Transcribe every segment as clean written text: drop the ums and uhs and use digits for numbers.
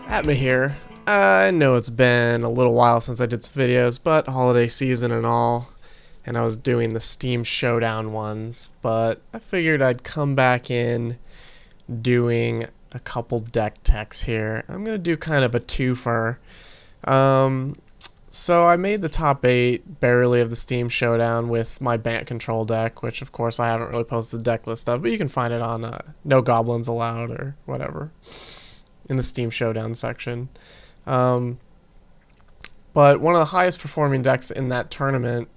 Atma here. I know it's been a little while since I did some videos, but holiday season and all, and I was doing the Steam Showdown ones, but I figured I'd come back in doing a couple deck techs here. I'm going to do kind of a twofer. So I made the top 8 barely of the Steam Showdown with my Bant Control deck, which of course I haven't really posted the deck list of, but you can find it on No Goblins Allowed or whatever in the Steam Showdown section. But one of the highest performing decks in that tournament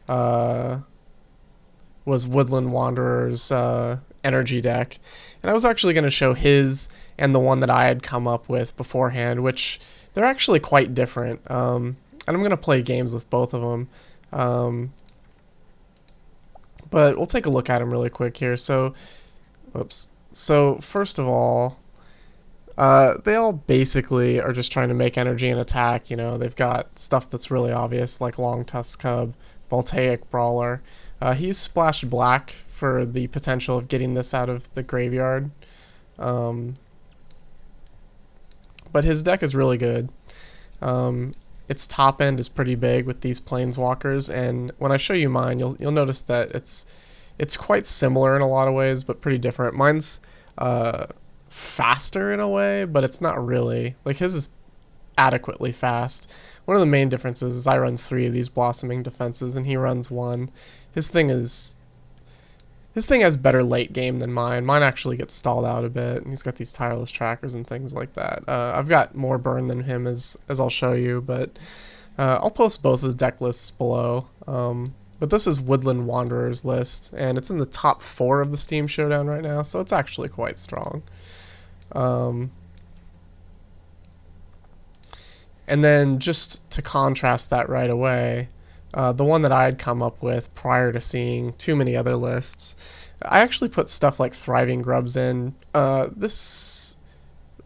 was WoodlandWanderer's energy deck. And I was actually going to show his and the one that I had come up with beforehand, which they're actually quite different. And I'm going to play games with both of them. But we'll take a look at them really quick here. So first of all, they all basically are just trying to make energy and attack. You know, they've got stuff that's really obvious, like Longtusk Cub, Vontaic Brawler. He's splashed black for the potential of getting this out of the graveyard. But his deck is really good. Its top end is pretty big with these planeswalkers, and when I show you mine, you'll notice that it's quite similar in a lot of ways, but pretty different. Mine's faster in a way, but it's not really. Like, his is adequately fast. One of the main differences is I run 3 of these blossoming defenses and he runs 1. His thing has better late game than mine. Mine actually gets stalled out a bit, and he's got these tireless trackers and things like that. I've got more burn than him, as I'll show you, but I'll post both of the deck lists below. But this is WoodlandWanderer's list, and it's in the top 4 of the Steam Showdown right now, so it's actually quite strong. And then just to contrast that right away, the one that I had come up with prior to seeing too many other lists, I actually put stuff like Thriving Grubs in. The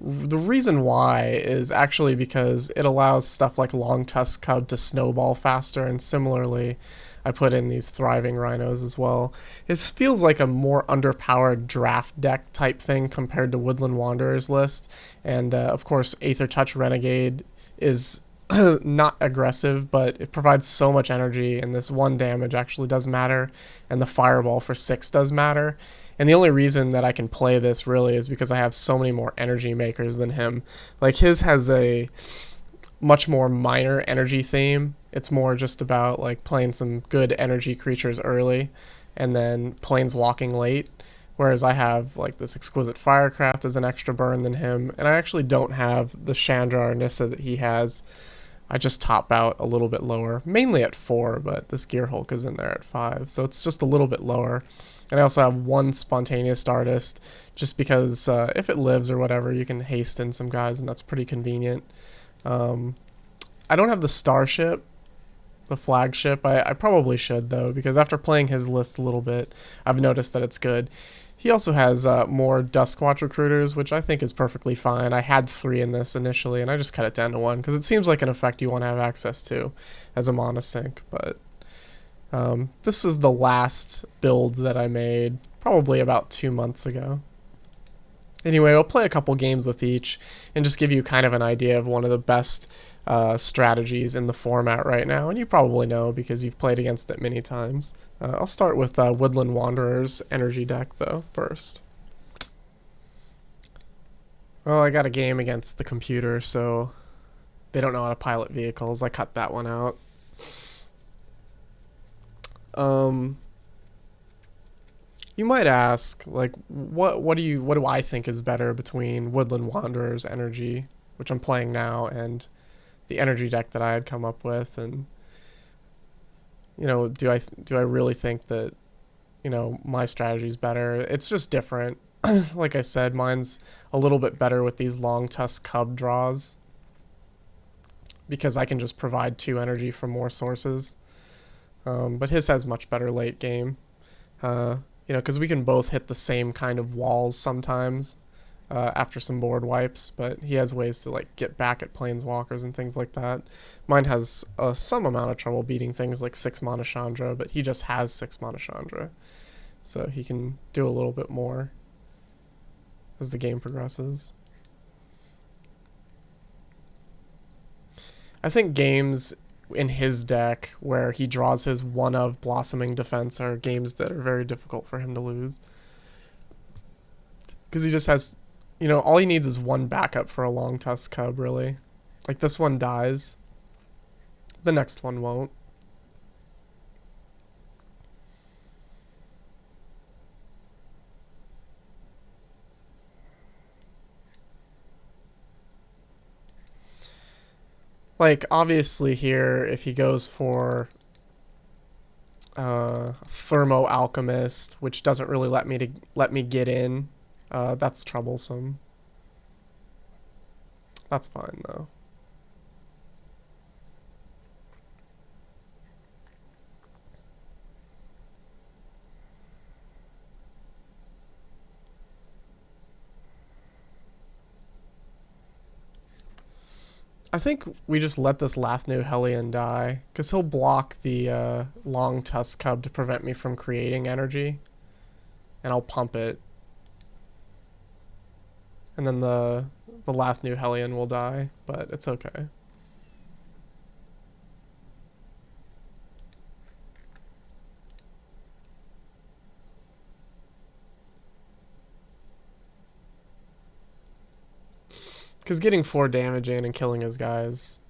reason why is actually because it allows stuff like Longtusk Cub to snowball faster, and similarly I put in these Thriving Rhinos as well. It feels like a more underpowered draft deck type thing compared to WoodlandWanderer's list, and of course Aether Touch Renegade is not aggressive, but it provides so much energy, and this 1 damage actually does matter, and the Fireball for 6 does matter. And the only reason that I can play this really is because I have so many more energy makers than him. Like, his has a much more minor energy theme. It's more just about like playing some good energy creatures early and then planeswalking late. Whereas I have like this Exquisite Firecraft as an extra burn than him, and I actually don't have the Chandra or Nissa that he has. I just top out a little bit lower, mainly at 4, but this Gearhulk is in there at 5, so it's just a little bit lower. And I also have 1 Spontaneous Artist, just because if it lives or whatever, you can haste in some guys, and that's pretty convenient. I don't have the Starship, the Flagship. I probably should, though, because after playing his list a little bit, I've noticed that it's good. He also has more Duskwatch Recruiters, which I think is perfectly fine. I had 3 in this initially, and I just cut it down to 1, because it seems like an effect you want to have access to as a monosync. But this is the last build that I made, probably about 2 months ago. Anyway, I'll play a couple games with each, and just give you kind of an idea of one of the best strategies in the format right now, and you probably know because you've played against it many times. I'll start with WoodlandWanderer's energy deck, though, first. Well, I got a game against the computer, so they don't know how to pilot vehicles. I cut that one out. You might ask, like, what do I think is better between WoodlandWanderer's energy, which I'm playing now, and the energy deck that I had come up with? And you know, do I really think that, you know, my strategy is better? It's just different. Like I said, mine's a little bit better with these Longtusk Cub draws, because I can just provide 2 energy from more sources. But his has much better late game. You know, because we can both hit the same kind of walls sometimes after some board wipes, but he has ways to like get back at planeswalkers and things like that. Mine has some amount of trouble beating things like 6 mana Chandra, but he just has 6 mana Chandra, so he can do a little bit more as the game progresses. I think games in his deck where he draws his one of Blossoming Defense are games that are very difficult for him to lose. Because he just has, you know, all he needs is one backup for a Longtusk Cub, really. Like, this one dies. The next one won't. Like, obviously here, if he goes for Thermo Alchemist, which doesn't really let me get in, that's troublesome. That's fine, though. I think we just let this Lathnu Hellion die, because he'll block the Longtusk Cub to prevent me from creating energy. And I'll pump it. And then the Lathnu Hellion will die, but it's okay. Because getting 4 damage in and killing his guy is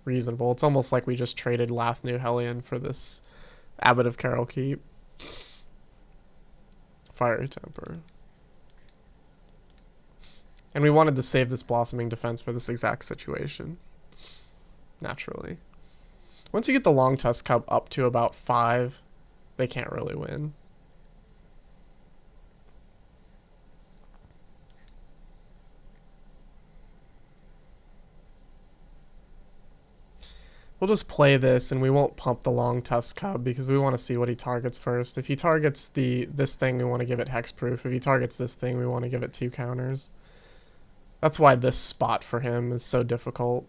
reasonable. It's almost like we just traded Lathnu Hellion for this Abbot of Carol Keep. Fiery Temper. And we wanted to save this Blossoming Defense for this exact situation. Naturally. Once you get the Longtusk Cub up to about 5, they can't really win. We'll just play this, and we won't pump the Longtusk Cub because we want to see what he targets first. If he targets this thing, we want to give it hexproof. If he targets this thing, we want to give it 2 counters. That's why this spot for him is so difficult.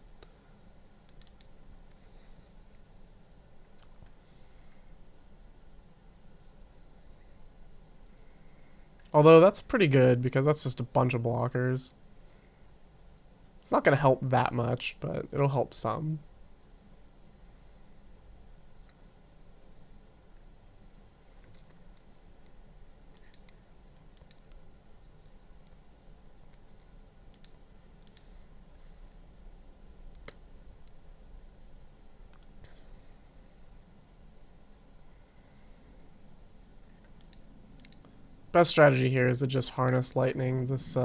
Although that's pretty good because that's just a bunch of blockers. It's not going to help that much, but it'll help some. Best strategy here is to just harness lightning this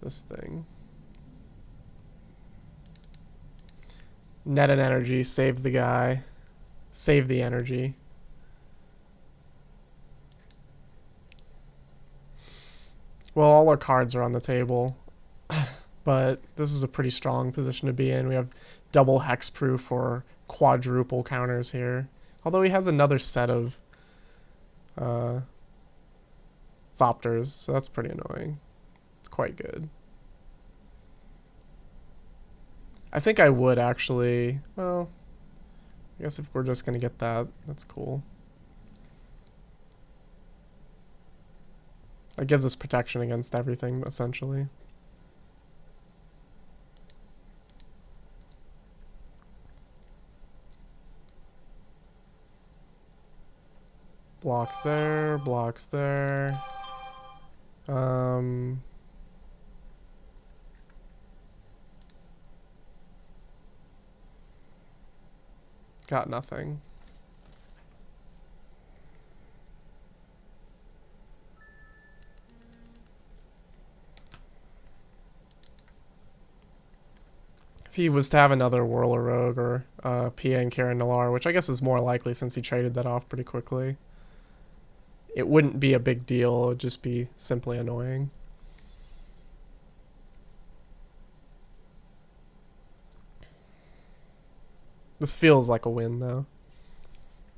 thing. Net an energy, save the guy, save the energy. Well, all our cards are on the table, but this is a pretty strong position to be in. We have double hexproof or quadruple counters here. Although he has another set of Thopters, so that's pretty annoying. It's quite good. I think I would actually, well, I guess if we're just gonna get that, that's cool. That gives us protection against everything, essentially. Blocks there, blocks there. Got nothing. If he was to have another Whirler Rogue or Pia and Nalaar, which I guess is more likely since he traded that off pretty quickly, it wouldn't be a big deal. It would just be simply annoying. This feels like a win, though,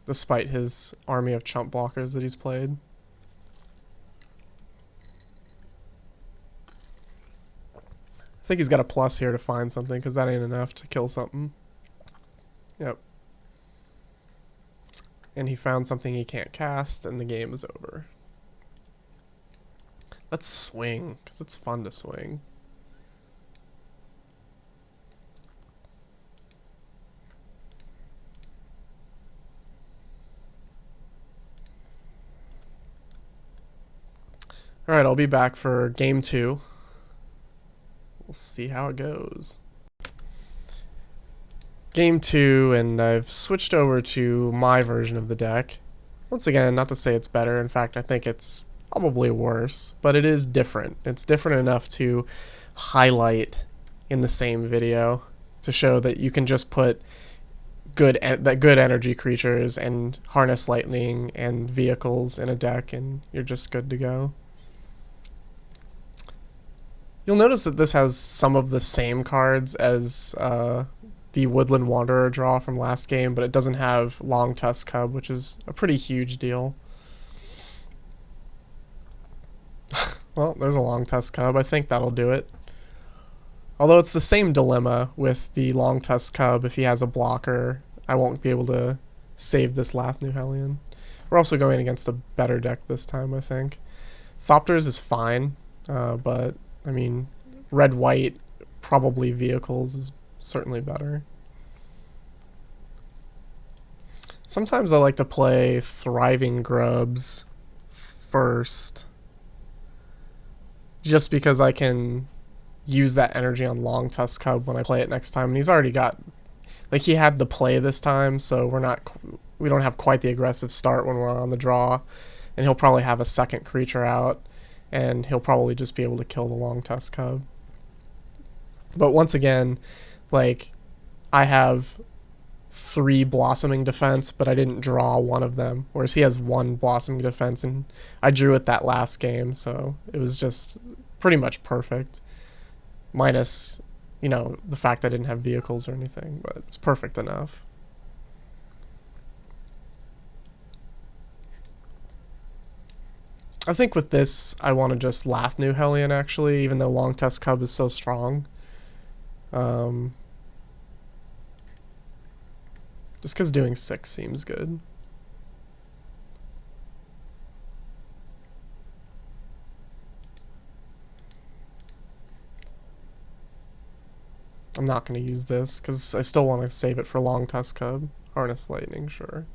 despite his army of chump blockers that he's played. I think he's got a plus here to find something, because that ain't enough to kill something. Yep. And he found something he can't cast, and the game is over. Let's swing, because it's fun to swing. Alright, I'll be back for game 2. We'll see how it goes. Game 2, and I've switched over to my version of the deck. Once again, not to say it's better. In fact, I think it's probably worse, but it is different. It's different enough to highlight in the same video to show that you can just put good energy creatures and harness lightning and vehicles in a deck and you're just good to go. You'll notice that this has some of the same cards as the Woodland Wanderer draw from last game, but it doesn't have Longtusk Cub, which is a pretty huge deal. Well, there's a Longtusk Cub. I think that'll do it. Although it's the same dilemma with the Longtusk Cub. If he has a blocker, I won't be able to save this Lathnu Hellion. We're also going against a better deck this time, I think. Thopters is fine, but, I mean, red-white, probably vehicles is certainly better. Sometimes I like to play Thriving Grubs first, just because I can use that energy on Longtusk Cub when I play it next time. And he's already got, like, he had the play this time, so we don't have quite the aggressive start when we're on the draw, and he'll probably have a second creature out, and he'll probably just be able to kill the Longtusk Cub. But once again, like, I have 3 Blossoming Defense, but I didn't draw one of them, whereas he has 1 Blossoming Defense, and I drew it that last game, so it was just pretty much perfect. Minus, you know, the fact I didn't have vehicles or anything, but it's perfect enough. I think with this, I want to just Lathnu Hellion, actually, even though Longtusk Cub is so strong. Just because doing 6 seems good. I'm not going to use this because I still want to save it for Longtusk Cub. Harness Lightning, sure.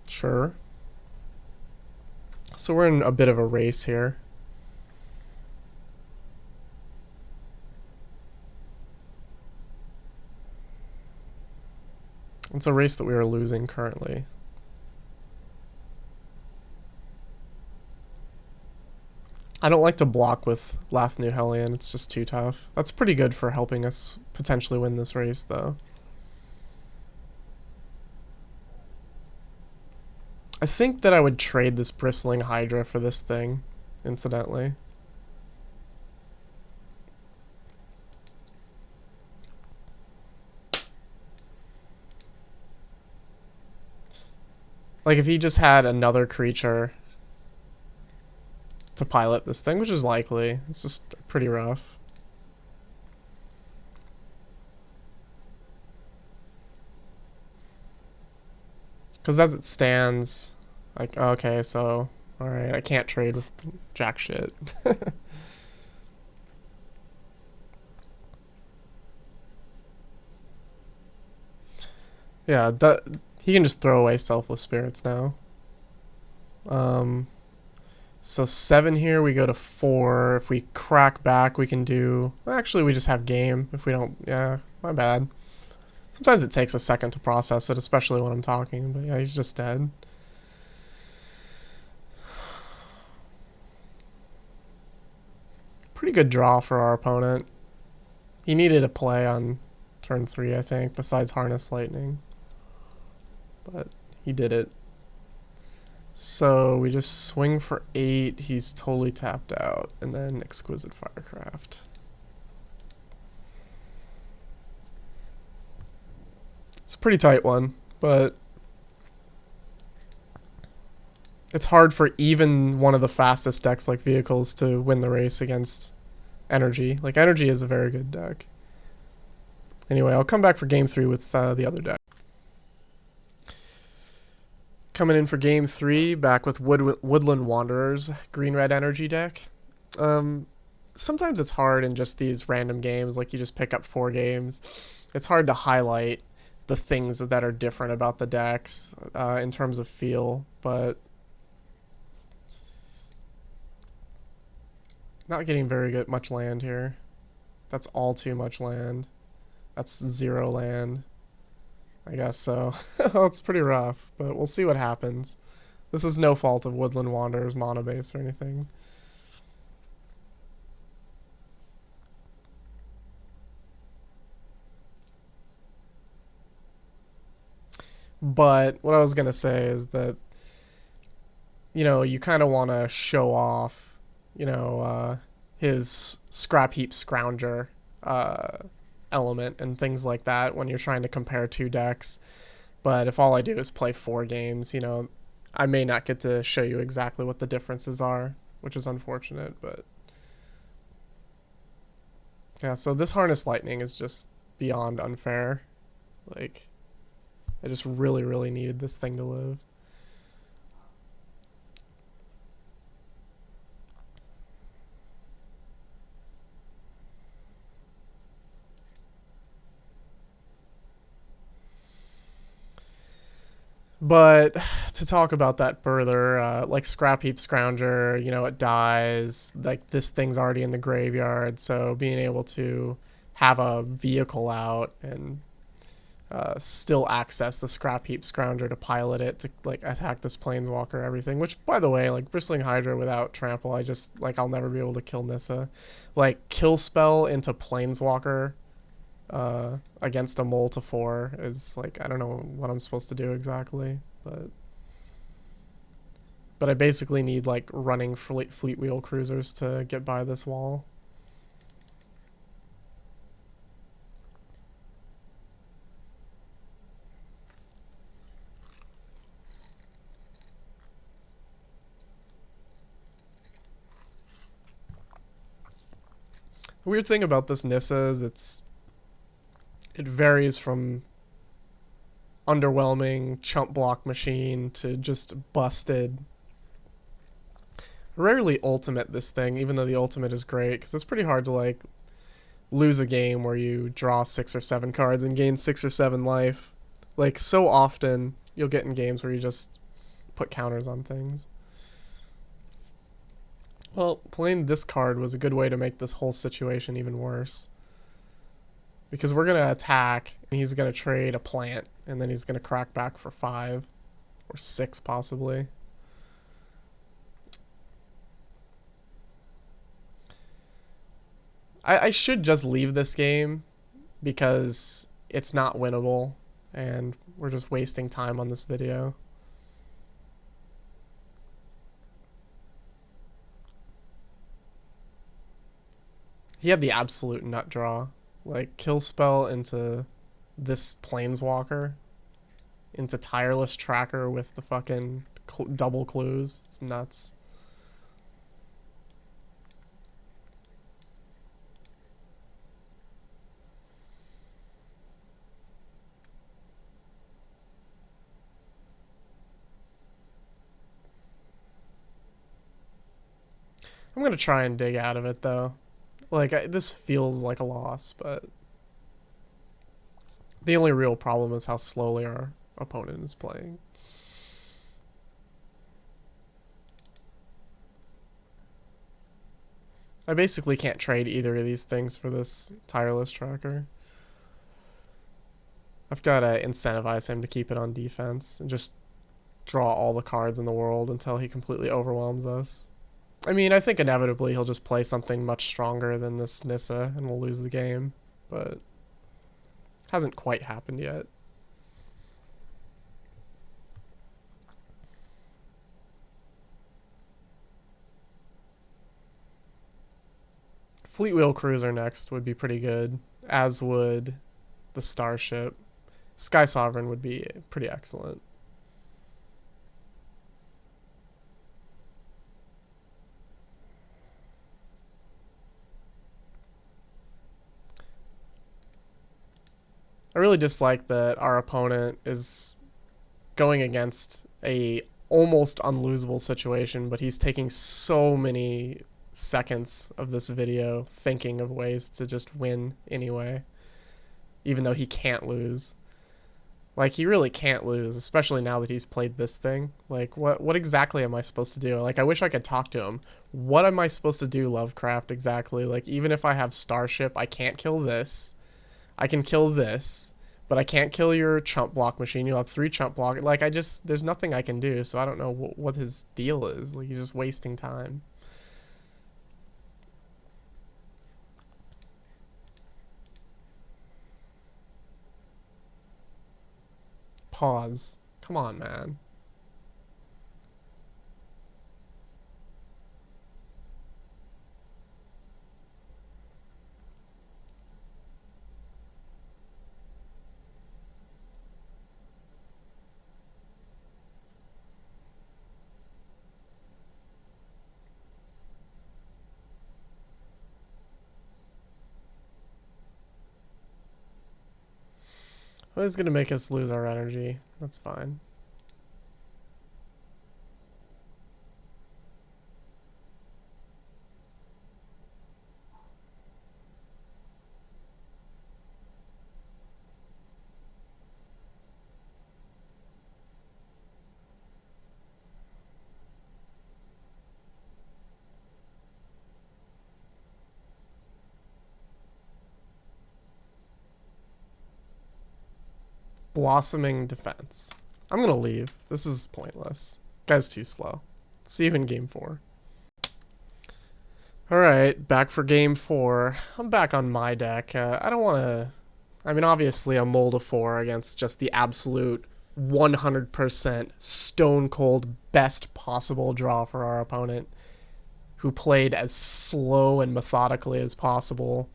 Sure. So we're in a bit of a race here. It's a race that we are losing currently. I don't like to block with Lathnu Hellion, it's just too tough. That's pretty good for helping us potentially win this race, though. I think that I would trade this Bristling Hydra for this thing, incidentally. Like, if he just had another creature to pilot this thing, which is likely, it's just pretty rough. Because as it stands, like, okay, so, alright, I can't trade with jack shit. Yeah, he can just throw away Selfless Spirits now. So 7 here, we go to 4. If we crack back, we can do... Actually, we just have game if we don't... Yeah, my bad. Sometimes it takes a second to process it, especially when I'm talking, but yeah, he's just dead. Pretty good draw for our opponent. He needed a play on turn 3, I think, besides Harness Lightning. But he did it. So we just swing for 8, he's totally tapped out, and then Exquisite Firecraft. It's a pretty tight one, but it's hard for even one of the fastest decks like Vehicles to win the race against Energy. Like, Energy is a very good deck. Anyway, I'll come back for game 3 with the other deck. Coming in for game 3, back with Woodland Wanderers, green-red energy deck. Sometimes it's hard in just these random games, like you just pick up 4 games. It's hard to highlight the things that are different about the decks in terms of feel, but not getting much land here. That's all too much land. That's 0 land. I guess so. It's pretty rough, but we'll see what happens. This is no fault of Woodland Wanderer's mono base or anything. But what I was going to say is that, you know, you kind of want to show off, you know, his Scrapheap Scrounger element and things like that when you're trying to compare 2 decks. But if all I do is play 4 games, you know, I may not get to show you exactly what the differences are, which is unfortunate, but yeah, so this Harness Lightning is just beyond unfair. Like, I just really, really needed this thing to live. But to talk about that further, like Scrapheap Scrounger, you know, it dies. Like, this thing's already in the graveyard, so being able to have a vehicle out and still access the Scrapheap Scrounger to pilot it to, like, attack this Planeswalker, everything. Which, by the way, like, Bristling Hydra without Trample, I'll never be able to kill Nissa. Like, Kill Spell into Planeswalker against a mole to 4 is like, I don't know what I'm supposed to do exactly, but I basically need like running Fleetwheel Cruisers to get by this wall. The weird thing about this Nissa is it varies from underwhelming chump block machine to just busted. Rarely ultimate this thing, even though the ultimate is great, because it's pretty hard to like lose a game where you draw 6 or 7 cards and gain 6 or 7 life. Like, so often you'll get in games where you just put counters on things. Well, playing this card was a good way to make this whole situation even worse. Because we're going to attack, and he's going to trade a plant, and then he's going to crack back for 5 or 6 possibly. I should just leave this game because it's not winnable, and we're just wasting time on this video. He had the absolute nut draw. Like, kill spell into this Planeswalker, into Tireless Tracker with the fucking double clues. It's nuts. I'm going to try and dig out of it, though. Like, this feels like a loss, but the only real problem is how slowly our opponent is playing. I basically can't trade either of these things for this Tireless Tracker. I've got to incentivize him to keep it on defense and just draw all the cards in the world until he completely overwhelms us. I mean, I think inevitably he'll just play something much stronger than this Nissa and we'll lose the game, but hasn't quite happened yet. Fleetwheel Cruiser next would be pretty good, as would the Starship. Skysovereign would be pretty excellent. I really dislike that our opponent is going against a almost unlosable situation, but he's taking so many seconds of this video thinking of ways to just win anyway, even though he can't lose. Like, he really can't lose, especially now that he's played this thing. Like, what exactly am I supposed to do? Like, I wish I could talk to him. What am I supposed to do, Lovecraft, exactly? Like, even if I have Starship, I can't kill this. I can kill this, but I can't kill your chump block machine. You'll have 3 chump block. Like, there's nothing I can do, so I don't know what his deal is. Like, he's just wasting time. Pause. Come on, man. Well, it's gonna make us lose our energy. That's fine. Blossoming Defense. I'm gonna leave. This is pointless. Guy's too slow. See you in game 4. Alright, back for game 4. I'm back on my deck. I don't want to... I mean, obviously a mold of 4 against just the absolute 100% stone cold best possible draw for our opponent, who played as slow and methodically as possible.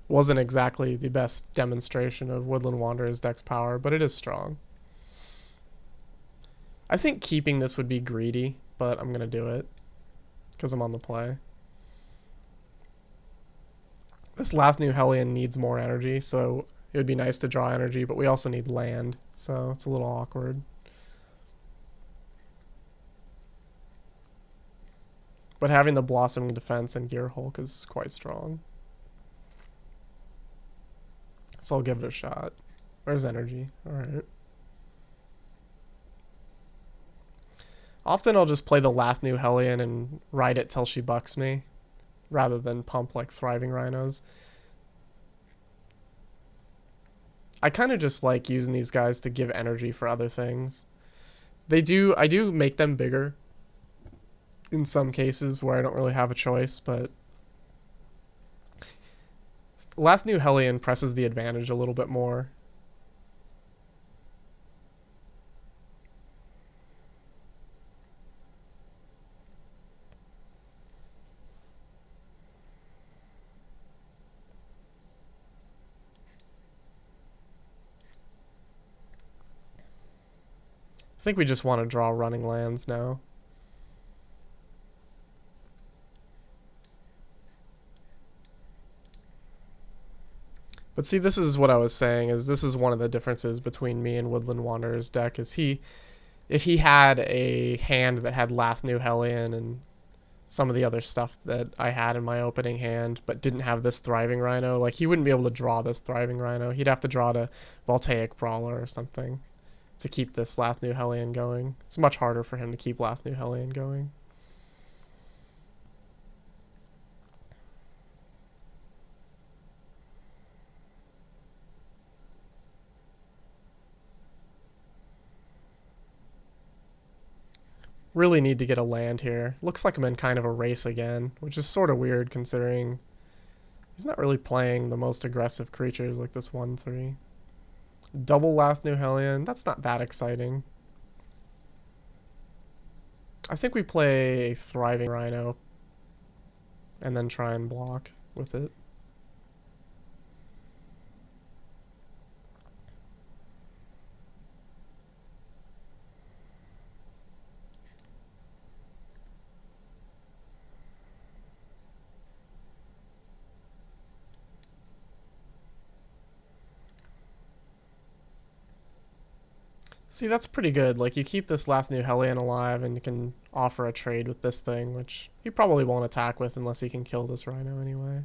Wasn't exactly the best demonstration of Woodland Wanderer's deck's power, but it is strong. I think keeping this would be greedy, but I'm going to do it because I'm on the play. This Lathnu Hellion needs more energy, so it would be nice to draw energy, but we also need land, so it's a little awkward. But having the Blossoming Defense and Gearhulk is quite strong. So I'll give it a shot. Where's energy? Alright. Often I'll just play the Lathnu Hellion and ride it till she bucks me, rather than pump like Thriving Rhinos. I kind of just like using these guys to give energy for other things. I do make them bigger in some cases where I don't really have a choice, but Lathnu Hellion presses the advantage a little bit more. I think we just want to draw running lands now. But see, this is what I was saying, is this is one of the differences between me and Woodland Wanderer's deck, is if he had a hand that had Lathnu Hellion and some of the other stuff that I had in my opening hand, but didn't have this Thriving Rhino, like, he wouldn't be able to draw this Thriving Rhino. He'd have to draw to Vontaic Brawler or something to keep this Lathnu Hellion going. It's much harder for him to keep Lathnu Hellion going. Really need to get a land here. Looks like I'm in kind of a race again, which is sort of weird considering he's not really playing the most aggressive creatures like this 1/3. Double Lathnu Hellion, that's not that exciting. I think we play a Thriving Rhino and then try and block with it. See, that's pretty good. Like, you keep this Lathnu Hellion alive, and you can offer a trade with this thing, which he probably won't attack with unless he can kill this Rhino anyway.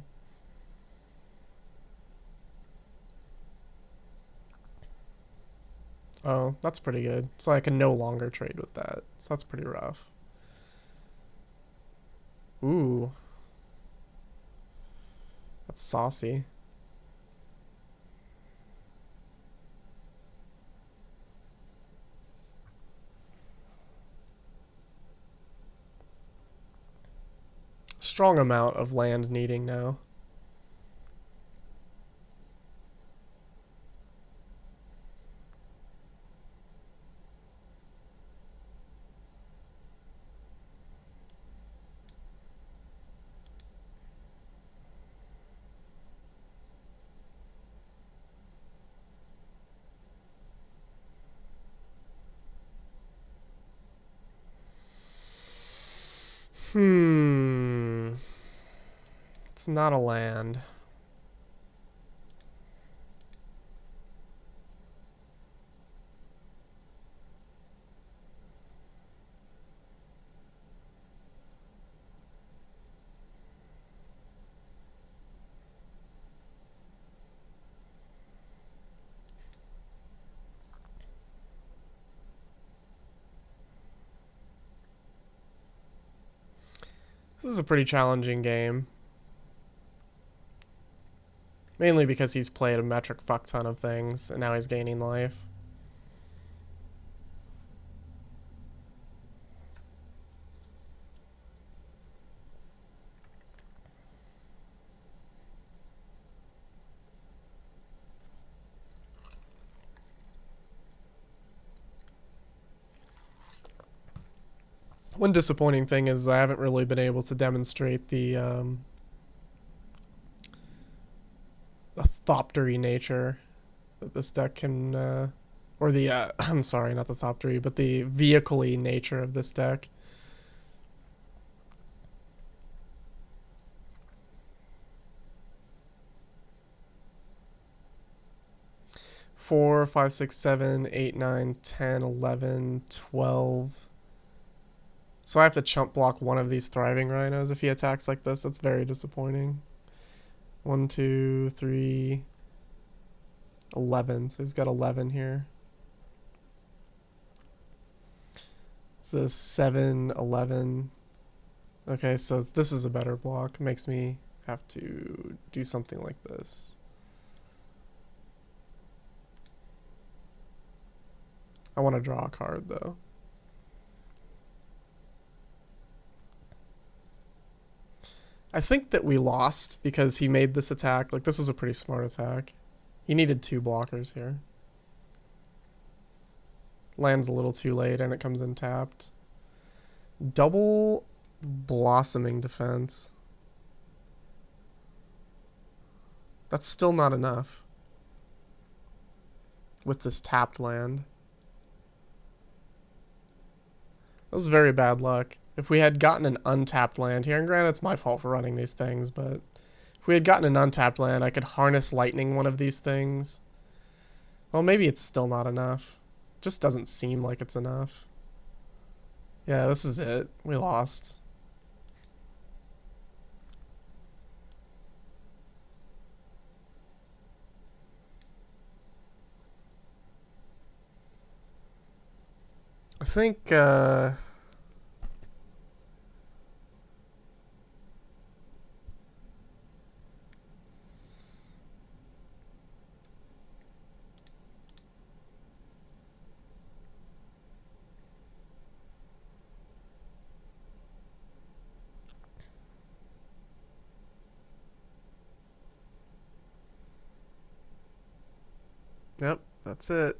Oh, that's pretty good. So I can no longer trade with that. So that's pretty rough. Ooh. That's saucy. Strong amount of land needing now. It's not a land. This is a pretty challenging game. Mainly because he's played a metric fuck ton of things, and now he's gaining life. One disappointing thing is I haven't really been able to demonstrate the thoptery nature that this deck can, or the, I'm sorry, not the thoptery, but the vehicle-y nature of this deck. Four, 5, 6, 7, 8, 9, 10, 11, 12. So I have to chump block one of these Thriving Rhinos if he attacks like this. That's very disappointing. 1, 2, 3, 11. So he's got 11 here. It's a 7, 11. Okay, so this is a better block. Makes me have to do something like this. I want to draw a card, though. I think that we lost because he made this attack. Like, this is a pretty smart attack. He needed 2 blockers here. Lands a little too late and it comes in tapped. Double Blossoming Defense. That's still not enough with this tapped land. That was very bad luck. If we had gotten an untapped land here, and granted it's my fault for running these things, but if we had gotten an untapped land, I could harness lightning one of these things. Well, maybe it's still not enough. Just doesn't seem like it's enough. Yeah, this is it. We lost. I think, yep, that's it.